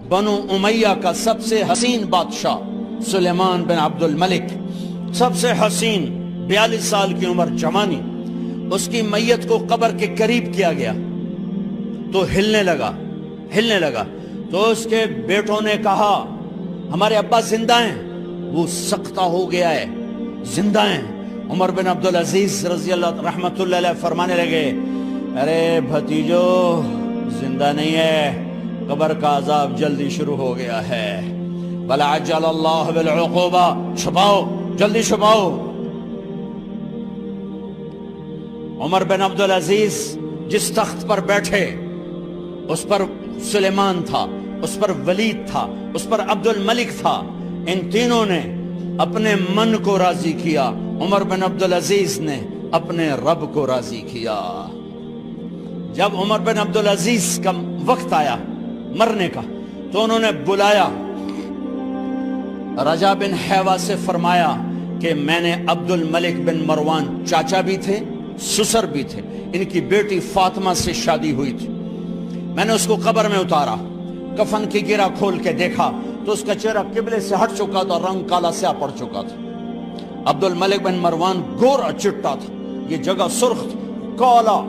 بنو امیہ کا سب سے حسین بادشاہ سلیمان بن عبد الملک، سب سے حسین، 42 سال کی عمر، جوانی، اس کی میت کو قبر کے قریب کیا گیا تو ہلنے لگا تو اس کے بیٹوں نے کہا ہمارے ابا زندہ ہیں، وہ سختہ ہو گیا ہے، زندہ ہیں۔ عمر بن عبدالعزیز رضی اللہ رحمت اللہ علیہ فرمانے لگے ارے بھتیجو زندہ نہیں ہے، قبر کا عذاب جلدی شروع ہو گیا ہے، بَلْ عَجَّلَ اللَّهُ بِالْعُقُوبَةِ، چھپاؤ، جلدی چھپاؤ۔ عمر بن عبدالعزیز جس تخت پر بیٹھے اس پر سلیمان تھا، اس پر ولید تھا، اس پر عبد الملک تھا، ان تینوں نے اپنے من کو راضی کیا، عمر بن عبدالعزیز نے اپنے رب کو راضی کیا۔ جب عمر بن عبدالعزیز کا وقت آیا مرنے کا تو انہوں نے بلایا رجا بن حیوہ سے، فرمایا کہ میں نے عبد الملک بن مروان، چاچا بھی تھے سسر بھی تھے، ان کی بیٹی فاطمہ سے شادی ہوئی تھی، میں نے اس کو قبر میں اتارا، کفن کی گرہ کھول کے دیکھا تو اس کا چہرہ قبلے سے ہٹ چکا تھا، رنگ کالا سیاہ پڑ چکا تھا۔ عبد الملک بن مروان گورا چٹا تھا، یہ جگہ سرخ تھی، کالا۔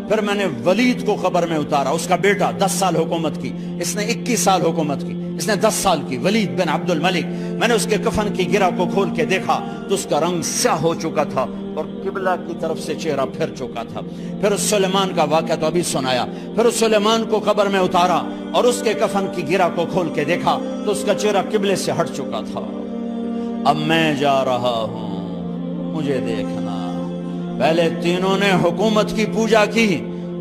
پھر میں نے ولید کو قبر میں اتارا، اس کا بیٹا 10 سال حکومت کی، اس نے 21 سال حکومت کی، اس نے 10 سال کی، ولید بن عبد الملک۔ میں نے اس کے کفن کی گرہ کو کھول کے دیکھا تو اس کا رنگ سیاہ ہو چکا تھا اور قبلہ کی طرف سے چہرہ پھر چکا تھا۔ پھر اس سلیمان کا واقعہ تو ابھی سنایا، پھر اس سلیمان کو قبر میں اتارا اور اس کے کفن کی گرہ کو کھول کے دیکھا تو اس کا چہرہ قبلے سے ہٹ چکا تھا۔ اب میں جا رہا ہوں، مجھے دیکھنا۔ پہلے تینوں نے حکومت کی پوجا کی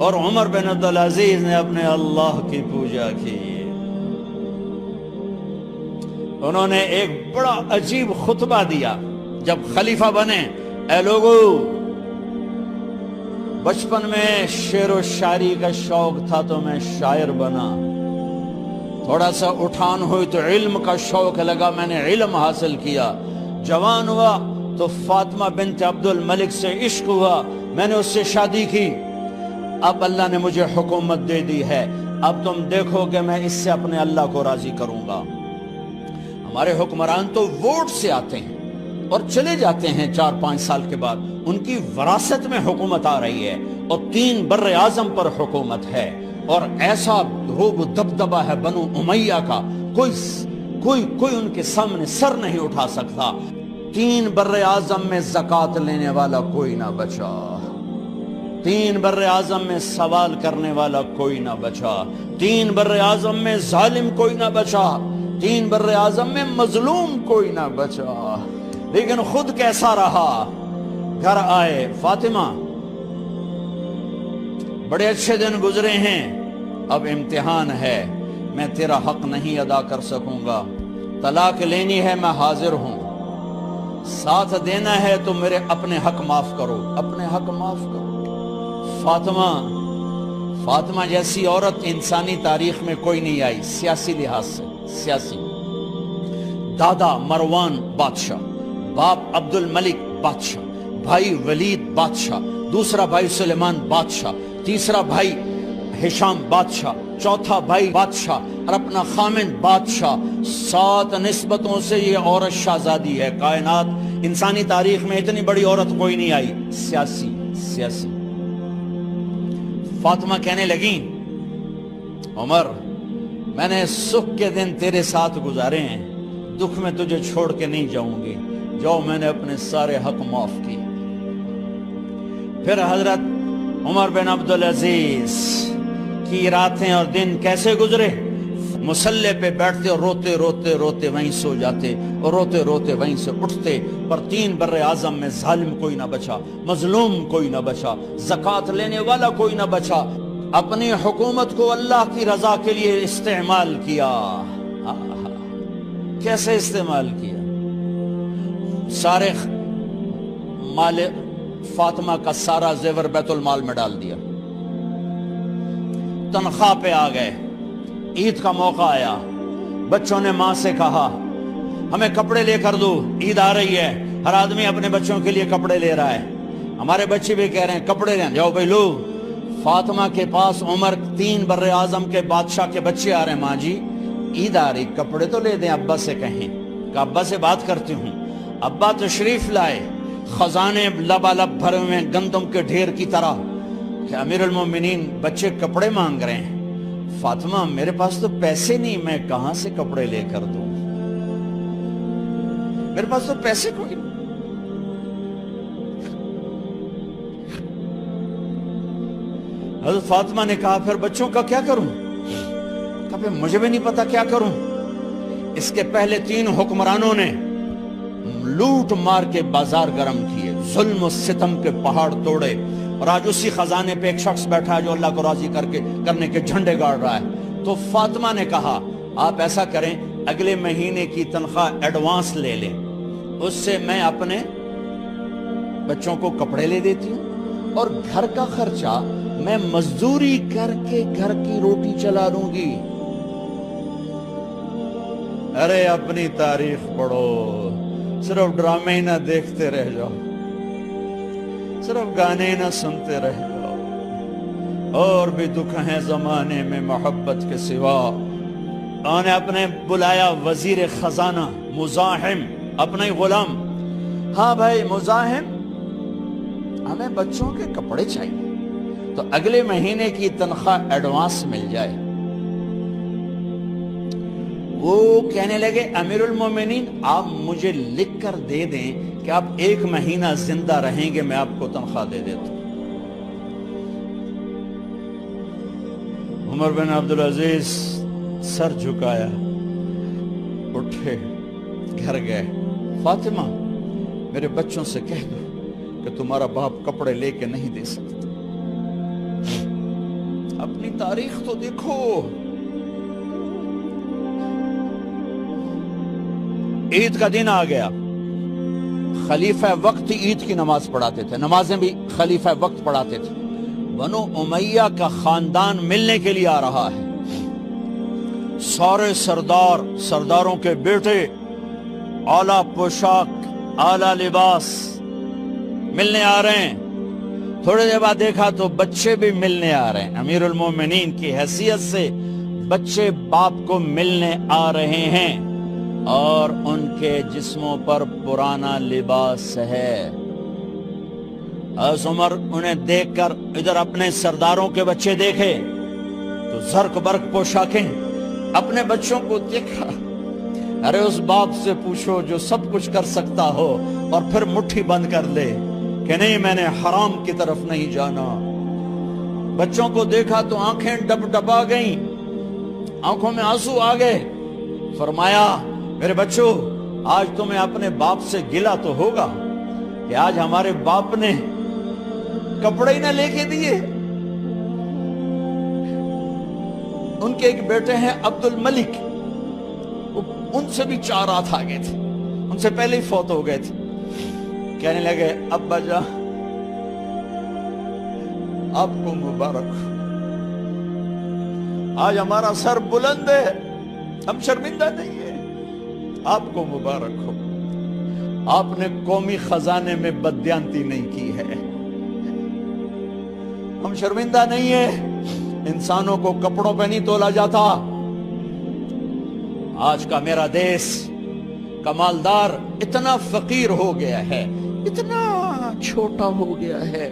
اور عمر بن عبدالعزیز نے اپنے اللہ کی پوجا کی۔ انہوں نے ایک بڑا عجیب خطبہ دیا جب خلیفہ بنے، اے لوگو، بچپن میں شعر و شاعری کا شوق تھا تو میں شاعر بنا، تھوڑا سا اٹھان ہوئی تو علم کا شوق لگا، میں نے علم حاصل کیا، جوان ہوا تو فاطمہ بنت عبد الملک سے عشق ہوا، میں نے اس سے شادی کی، اب اللہ نے مجھے حکومت دے دی ہے، اب تم دیکھو کہ میں اس سے اپنے اللہ کو راضی کروں گا۔ ہمارے حکمران تو ووٹ سے آتے ہیں اور چلے جاتے ہیں 4-5 سال کے بعد، ان کی وراثت میں حکومت آ رہی ہے اور 3 بر اعظم پر حکومت ہے، اور ایسا روب دبدبہ ہے بنو امیہ کا، کوئی ان کے سامنے سر نہیں اٹھا سکتا۔ 3 بر اعظم میں زکوٰۃ لینے والا کوئی نہ بچا، 3 بر اعظم میں سوال کرنے والا کوئی نہ بچا، 3 بر اعظم میں ظالم کوئی نہ بچا، 3 بر اعظم میں مظلوم کوئی نہ بچا۔ لیکن خود کیسا رہا؟ گھر آئے، فاطمہ بڑے اچھے دن گزرے ہیں، اب امتحان ہے، میں تیرا حق نہیں ادا کر سکوں گا، طلاق لینی ہے میں حاضر ہوں، ساتھ دینا ہے تو میرے اپنے حق معاف کرو، اپنے حق معاف کرو۔ فاطمہ جیسی عورت انسانی تاریخ میں کوئی نہیں آئی، سیاسی لحاظ سے، سیاسی، دادا مروان بادشاہ، باپ عبد الملک بادشاہ، بھائی ولید بادشاہ، دوسرا بھائی سلیمان بادشاہ، تیسرا بھائی ہشام بادشاہ، چوتھا بھائی بادشاہ اور اپنا خامن بادشاہ، 7 نسبتوں سے یہ عورت شہزادی ہے۔ کائنات انسانی تاریخ میں اتنی بڑی عورت کوئی نہیں آئی، سیاسی۔ فاطمہ کہنے لگیں عمر، میں نے سکھ کے دن تیرے ساتھ گزارے ہیں، دکھ میں تجھے چھوڑ کے نہیں جاؤں گی، جو میں نے اپنے سارے حق معاف کیے۔ پھر حضرت عمر بن عبدالعزیز کی راتیں اور دن کیسے گزرے؟ مسلح پہ بیٹھتے اور روتے وہیں سو جاتے اور روتے وہیں سے اٹھتے، پر 3 بر اعظم میں ظالم کوئی نہ بچا، مظلوم کوئی نہ بچا، زکوٰۃ لینے والا کوئی نہ بچا، اپنی حکومت کو اللہ کی رضا کے لیے استعمال کیا۔ کیسے استعمال کیا؟ سارے مال فاطمہ کا سارا زیور بیت المال میں ڈال دیا، تنخواہ پہ آ گئے، عید کا موقع آیا، بچوں نے ماں سے کہا ہمیں کپڑے لے کر دو، عید آ رہی ہے، ہر آدمی اپنے بچوں کے لیے کپڑے لے رہا ہے، ہمارے بچے بھی کہہ رہے ہیں کپڑے لیں، جاؤ بھائی لو۔ فاطمہ کے پاس عمر 3 بر اعظم کے بادشاہ کے بچے آ رہے ہیں، ماں جی عید آ رہی، کپڑے تو لے دیں، ابا سے کہیں کہ ابا سے بات کرتی ہوں۔ ابا تشریف لائے، خزانے لبالب بھرے ہوئے گندم کے ڈھیر کی طرح کہ امیر المومنین بچے کپڑے مانگ رہے ہیں۔ فاطمہ میرے پاس تو پیسے نہیں، میں کہاں سے کپڑے لے کر دوں، میرے پاس تو پیسے کوئی نہیں۔ حضرت فاطمہ نے کہا پھر بچوں کا کیا کروں؟ کہا پھر مجھے بھی نہیں پتا کیا کروں۔ اس کے پہلے 3 حکمرانوں نے لوٹ مار کے بازار گرم کیے، ظلم و ستم کے پہاڑ توڑے، اور آج اسی خزانے پہ ایک شخص بیٹھا ہے جو اللہ کو راضی کرنے کے جھنڈے گاڑ رہا ہے۔ تو فاطمہ نے کہا آپ ایسا کریں، اگلے مہینے کی تنخواہ ایڈوانس لے لیں، اس سے میں اپنے بچوں کو کپڑے لے دیتی ہوں، اور گھر کا خرچہ میں مزدوری کر کے گھر کی روٹی چلا لوں گی۔ ارے اپنی تاریخ پڑھو، صرف ڈرامے ہی نہ دیکھتے رہ جاؤ، صرف گانے نہ سنتے رہ جاؤ، اور بھی دکھ ہیں زمانے میں محبت کے سوا۔ انہوں نے اپنے بلایا وزیر خزانہ مزاحم، اپنا ہی غلام، ہاں بھائی مزاحم ہمیں بچوں کے کپڑے چاہیے، تو اگلے مہینے کی تنخواہ ایڈوانس مل جائے۔ وہ کہنے لگے امیر المومنین آپ مجھے لکھ کر دے دیں کہ آپ 1 مہینہ زندہ رہیں گے، میں آپ کو تنخواہ دے دیتا ہوں۔ عمر بن عبدالعزیز سر جھکایا، اٹھے، گھر گئے، فاطمہ میرے بچوں سے کہہ دو کہ تمہارا باپ کپڑے لے کے نہیں دے سکتا۔ اپنی تاریخ تو دیکھو، عید کا دن آ گیا، خلیفہ وقت عید کی نماز پڑھاتے تھے، نمازیں بھی خلیفہ وقت پڑھاتے تھے۔ بنو امیہ کا خاندان ملنے کے لیے آ رہا ہے، سارے سرداروں کے بیٹے اعلیٰ پوشاک، اعلیٰ لباس ملنے آ رہے ہیں۔ تھوڑے دیر بعد دیکھا تو بچے بھی ملنے آ رہے ہیں، امیر المومنین کی حیثیت سے بچے باپ کو ملنے آ رہے ہیں، اور ان کے جسموں پر پرانا لباس ہے۔ حضرت عمر انہیں دیکھ کر ادھر اپنے سرداروں کے بچے دیکھے تو زرق برق پوشاکیں، اپنے بچوں کو دیکھا۔ ارے اس باپ سے پوچھو جو سب کچھ کر سکتا ہو اور پھر مٹھی بند کر لے کہ نہیں میں نے حرام کی طرف نہیں جانا۔ بچوں کو دیکھا تو آنکھیں ڈب ڈبا گئیں، آنکھوں میں آنسو آ گئے۔ فرمایا میرے بچوں آج تمہیں اپنے باپ سے گلہ تو ہوگا کہ آج ہمارے باپ نے کپڑے ہی نہ لے کے دیے۔ ان کے ایک بیٹے ہیں عبد الملک، ان سے بھی 4 رات آگے تھے، ان سے پہلے ہی فوت ہو گئے تھے۔ کہنے لگے ابا جان آپ کو مبارک، آج ہمارا سر بلند ہے، ہم شرمندہ نہیں ہیں، آپ کو مبارک ہو، آپ نے قومی خزانے میں بددیانتی نہیں کی ہے، ہم شرمندہ نہیں ہیں، انسانوں کو کپڑوں پہ نہیں تولا جاتا۔ آج کا میرا دیس کا مالدار اتنا فقیر ہو گیا ہے، اتنا چھوٹا ہو گیا ہے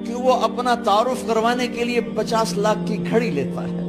کہ وہ اپنا تعارف کروانے کے لیے 50 لاکھ کی گھڑی لیتا ہے،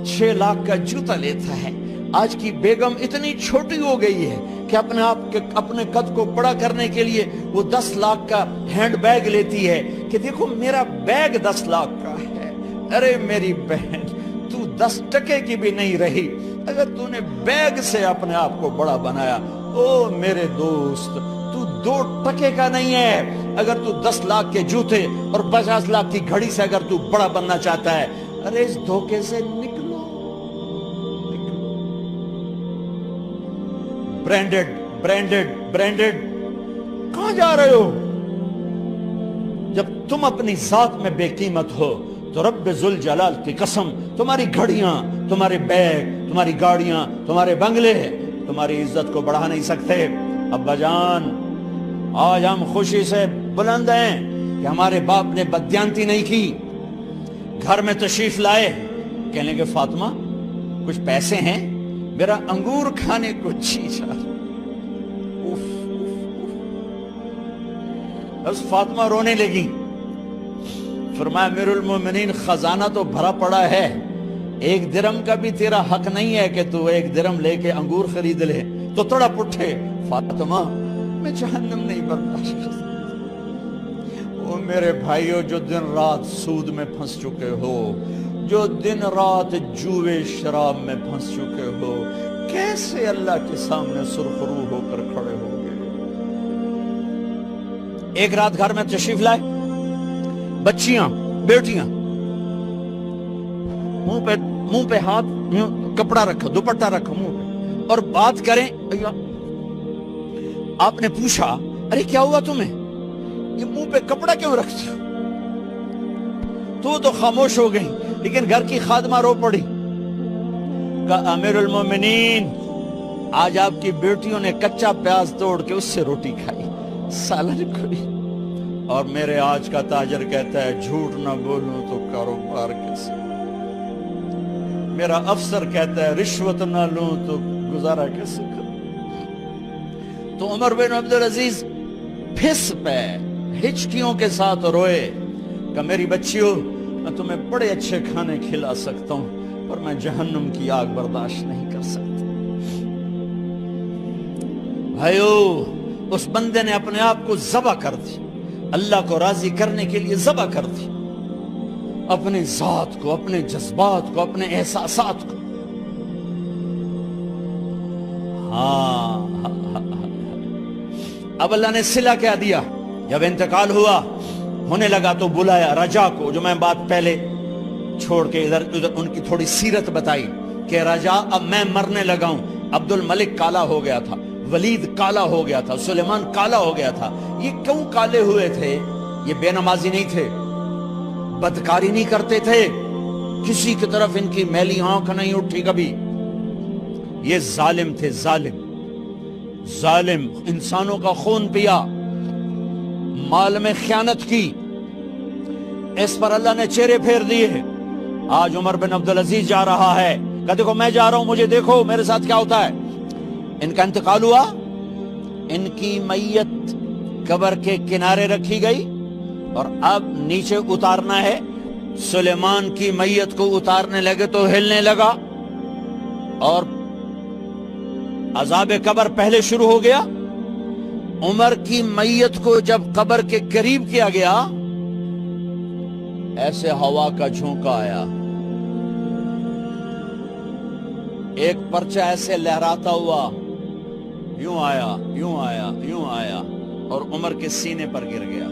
6 لاکھ کا جوتا لیتا ہے۔ آج کی بیگم اتنی چھوٹی ہو گئی ہے کہ اپنے قد کو بڑا کرنے کے لیے وہ 10 لاکھ کا ہینڈ بیگ لیتی ہے کہ دیکھو میرا بیگ 10 لاکھ کا ہے۔ ارے میری بہن تو 10 ٹکے کی بھی نہیں رہی، اگر تو نے بیگ سے اپنے آپ کو بڑا بنایا، او میرے دوست تو 2 ٹکے کا نہیں ہے۔ اگر تو 10 لاکھ کے جوتے اور 50 لاکھ کی گھڑی سے اگر تو بڑا بننا چاہتا ہے، ارے اس دھوکے سے نکلو۔ برینڈڈ کہاں جا رہے ہو؟ جب تم اپنی ذات میں بے قیمت ہو تو رب ذوالجلال کی قسم تمہاری گھڑیاں، تمہارے بیگ، تمہاری گاڑیاں، تمہارے بنگلے تمہاری عزت کو بڑھا نہیں سکتے۔ ابا جان آج ہم خوشی سے بلند ہیں کہ ہمارے باپ نے بددیانتی نہیں کی۔ گھر میں تشریف لائے، کہنے لگے فاطمہ کچھ پیسے ہیں، میرا انگور کھانے کو جی چاہ رہا۔ بس فاطمہ رونے لگی، فرمایا امیر المومنین خزانہ تو بھرا پڑا ہے، 1 درم کا بھی تیرا حق نہیں ہے کہ تو 1 درم لے کے انگور خرید لے۔ تو تڑپ اٹھے، فاطمہ میں جہنم نہیں برداشت کر سکتا۔ وہ میرے بھائیو جو دن رات سود میں پھنس چکے ہو، جو دن رات جوے شراب میں پھنس چکے ہو، کیسے اللہ کے سامنے سرخرو ہو کر کھڑے ہو گئے؟ ایک رات گھر میں تشریف لائے، بچیاں بیٹیاں، منہ پہ ہاتھ، کپڑا رکھا، دوپٹہ رکھا منہ پہ، اور بات کریں۔ آپ نے پوچھا ارے کیا ہوا تمہیں، یہ منہ پہ کپڑا کیوں رکھتے ہو؟ تو خاموش ہو گئی، لیکن گھر کی خادمہ رو پڑی، کہا امیر المومنین آج آپ کی بیٹیوں نے کچا پیاز توڑ کے اس سے روٹی کھائی، سالن کھائی، اور میرے آج کا تاجر کہتا ہے جھوٹ نہ بولوں تو کاروبار کیسے، میرا افسر کہتا ہے رشوت نہ لوں تو گزارا کیسے کروں۔ تو عمر بن عبدالعزیز پھس پہ ہچکیوں کے ساتھ روئے کہ میری بچیوں میں تمہیں بڑے اچھے کھانے کھلا سکتا ہوں، پر میں جہنم کی آگ برداشت نہیں کر سکتا۔ بھائیو، اس بندے نے اپنے آپ کو ذبح کر دی، اللہ کو راضی کرنے کے لیے ذبح کر دی، اپنے ذات کو، اپنے جذبات کو، اپنے احساسات کو۔ اب اللہ نے صلہ کیا دیا، جب انتقال ہوا ہونے لگا تو بلایا رجا کو، جو میں بات پہلے چھوڑ کے ادھر ان کی تھوڑی سیرت بتائی کہ رجا اب میں مرنے لگا ہوں۔ عبد الملک کالا ہو گیا تھا، ولید کالا ہو گیا تھا، سلیمان کالا ہو گیا تھا۔ یہ کیوں کالے ہوئے تھے؟ یہ بے نمازی نہیں تھے، بدکاری نہیں کرتے تھے، کسی کی طرف ان کی میلی آنکھ نہیں اٹھی کبھی۔ یہ ظالم تھے، ظالم انسانوں کا خون پیا، مال میں خیانت کی، اس پر اللہ نے چہرے پھیر دیے۔ آج عمر بن عبدالعزیز جا رہا ہے کہ دیکھو میں جا رہا ہوں، مجھے دیکھو میرے ساتھ کیا ہوتا ہے۔ ان کا انتقال ہوا، ان کی میت قبر کے کنارے رکھی گئی، اور اب نیچے اتارنا ہے۔ سلیمان کی میت کو اتارنے لگے تو ہلنے لگا، اور عذاب قبر پہلے شروع ہو گیا۔ عمر کی میت کو جب قبر کے قریب کیا گیا، ایسے ہوا کا جھونکا آیا، ایک پرچہ ایسے لہراتا ہوا، یوں آیا، یوں آیا، یوں آیا، اور عمر کے سینے پر گر گیا۔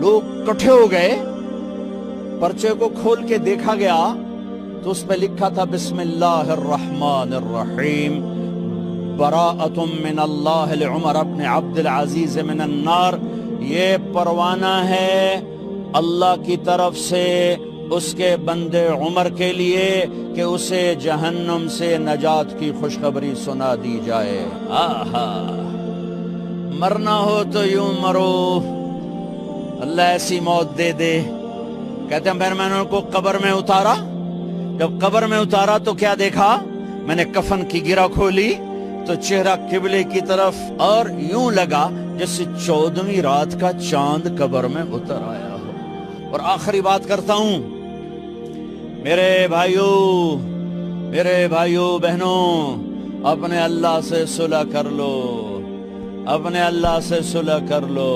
لوگ کٹھے ہو گئے، پرچے کو کھول کے دیکھا گیا تو اس پہ لکھا تھا بسم اللہ الرحمن الرحیم، براءۃ من اللہ لعمر بن عبد العزیز من النار۔ یہ پروانہ ہے اللہ کی طرف سے اس کے بندے عمر کے لیے کہ اسے جہنم سے نجات کی خوشخبری سنا دی جائے۔ آہا، مرنا ہو تو یوں مرو، اللہ ایسی موت دے دے۔ کہتے ہیں پھر میں نے ان کو قبر میں اتارا، جب قبر میں اتارا تو کیا دیکھا؟ میں نے کفن کی گرہ کھولی تو چہرہ قبلے کی طرف، اور یوں لگا جیسے 14ویں رات کا چاند قبر میں اتر آیا ہو۔ اور آخری بات کرتا ہوں، میرے بھائیوں بہنوں، اپنے اللہ سے صلح کر لو، اپنے اللہ سے صلح کر لو۔